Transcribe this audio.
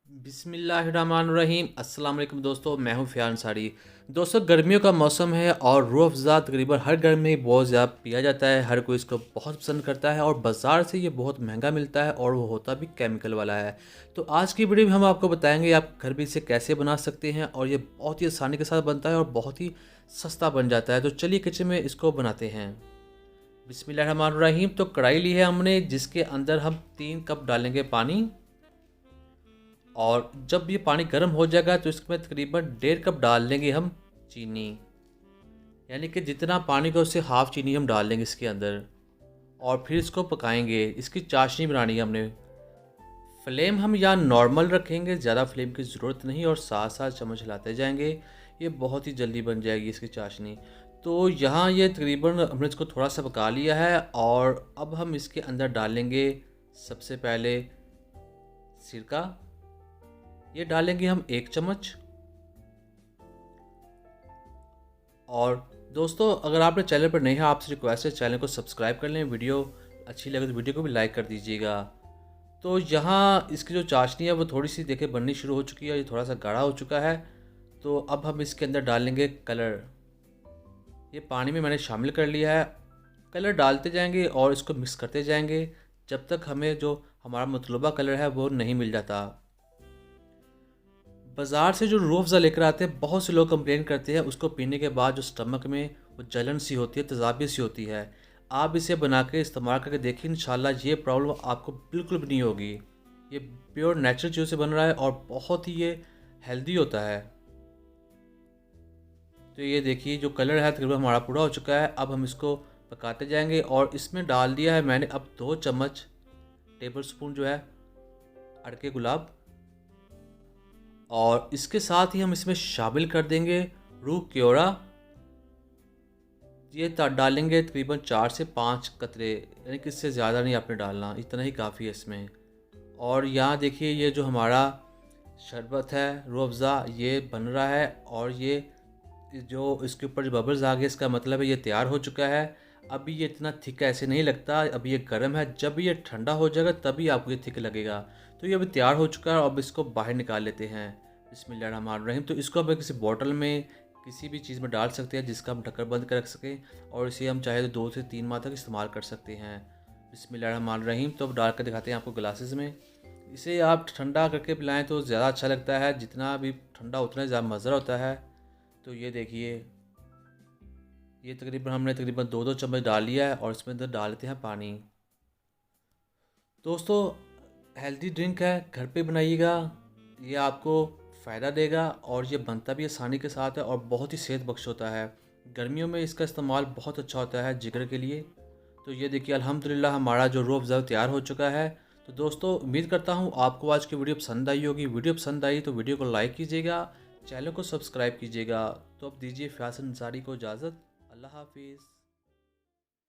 बिस्मिल्लाहिर्रहमानिर्रहीम। अस्सलाम वालेकुम दोस्तों, मैं हूं फ़ियान अंसारी। दोस्तों, गर्मियों का मौसम है और रूह अफ़ज़ा तकरीबन हर घर में बहुत ज़्यादा पिया जाता है। हर कोई इसको बहुत पसंद करता है और बाज़ार से ये बहुत महंगा मिलता है और वो होता भी केमिकल वाला है। तो आज की वीडियो में हम आपको बताएंगे आप घर में इसे कैसे बना सकते हैं और ये बहुत ही आसानी के साथ बनता है और बहुत ही सस्ता बन जाता है। तो चलिए किचन में इसको बनाते हैं। बिस्मिल्लाहिर्रहमानिर्रहीम। तो कढ़ाई ली है हमने, जिसके अंदर हम 3 कप डालेंगे पानी। और जब ये पानी गर्म हो जाएगा तो इसमें तकरीबन 1.5 कप डाल देंगे हम चीनी। यानी कि जितना पानी का उससे हाफ़ चीनी हम डाल देंगे इसके अंदर। और फिर इसको पकाएंगे। इसकी चाशनी बनानी है हमने। फ्लेम हम यहाँ नॉर्मल रखेंगे, ज़्यादा फ्लेम की ज़रूरत नहीं, और साथ साथ चम्मच हिलाते जाएंगे। ये बहुत ही जल्दी बन जाएगी इसकी चाशनी। तो यहाँ ये तकरीबन हमने इसको थोड़ा सा पका लिया है और अब हम इसके अंदर डालेंगे सबसे पहले सिरका। ये डालेंगे हम 1 चम्मच। और दोस्तों, अगर आपने चैनल पर नए हैं, आपसे रिक्वेस्ट है चैनल को सब्सक्राइब कर लें। वीडियो अच्छी लगे तो वीडियो को भी लाइक कर दीजिएगा। तो यहाँ इसकी जो चाशनी है वो थोड़ी सी देखे बननी शुरू हो चुकी है, ये थोड़ा सा गाढ़ा हो चुका है। तो अब हम इसके अंदर डालेंगे कलर। ये पानी में मैंने शामिल कर लिया है। कलर डालते जाएंगे और इसको मिक्स करते जाएंगे जब तक हमें जो हमारा मतलूबा कलर है वो नहीं मिल जाता। बाज़ार से जो रूह अफ़ज़ा लेकर आते हैं, बहुत से लोग कंप्लेन करते हैं उसको पीने के बाद जो स्टमक में वो जलन सी होती है, तेज़ाबी सी होती है। आप इसे बना के इस्तेमाल करके देखिए, इंशाल्लाह ये प्रॉब्लम आपको बिल्कुल भी नहीं होगी। ये प्योर नेचुरल चीज़ों से बन रहा है और बहुत ही ये हेल्दी होता है। तो ये देखिए जो कलर है तकरीबन हमारा पूरा हो चुका है। अब हम इसको पकाते जाएंगे और इसमें डाल दिया है मैंने अब 2 चम्मच टेबल स्पून जो है अड़के गुलाब। और इसके साथ ही हम इसमें शामिल कर देंगे रूह क्योरा। ये डालेंगे तकरीबन 4 से 5 कतरे, यानी कि इससे ज़्यादा नहीं आपने डालना, इतना ही काफ़ी है इसमें। और यहाँ देखिए ये जो हमारा शरबत है रूह अफ़ज़ा ये बन रहा है और ये जो इसके ऊपर जो बबल्स आ गए इसका मतलब है ये तैयार हो चुका है। अभी ये इतना थिक ऐसे नहीं लगता, अभी ये गर्म है। जब ये ठंडा हो जाएगा तभी आपको ये थिक लगेगा। तो ये अभी तैयार हो चुका है और अब इसको बाहर निकाल लेते हैं। बिस्मिल्लाहिर्रहमानिर्रहीम। तो इसको अब किसी बॉटल में किसी भी चीज़ में डाल सकते हैं जिसका हम ढक्कन बंद कर रख सकें, और इसे हम चाहे तो 2 से 3 माह तक इस्तेमाल कर सकते हैं। बिस्मिल्लाहिर्रहमानिर्रहीम। तो अब डाल कर दिखाते हैं आपको ग्लासेस में। इसे आप ठंडा करके पिलाएं तो ज़्यादा अच्छा लगता है, जितना भी ठंडा उतना ज़्यादा मज़ा होता है। तो ये देखिए ये तकरीबन हमने 2-2 चम्मच डाल लिया है और इसमें अंदर डाल देते हैं पानी। दोस्तों, हेल्दी ड्रिंक है, घर पे बनाइएगा, ये आपको फ़ायदा देगा और ये बनता भी आसानी के साथ है और बहुत ही सेहत बख्श होता है। गर्मियों में इसका इस्तेमाल बहुत अच्छा होता है जिगर के लिए। तो ये देखिए अल्हम्दुलिल्लाह हमारा जो रूह अफ़ज़ा तैयार हो चुका है। तो दोस्तों, उम्मीद करता हूँ आपको आज की वीडियो पसंद आई होगी। वीडियो पसंद आई तो वीडियो को लाइक कीजिएगा, चैनल को सब्सक्राइब कीजिएगा। तो अब दीजिए फ़ियाज़ अंसारी को इजाज़त। अल्लाह हाफ़िज़।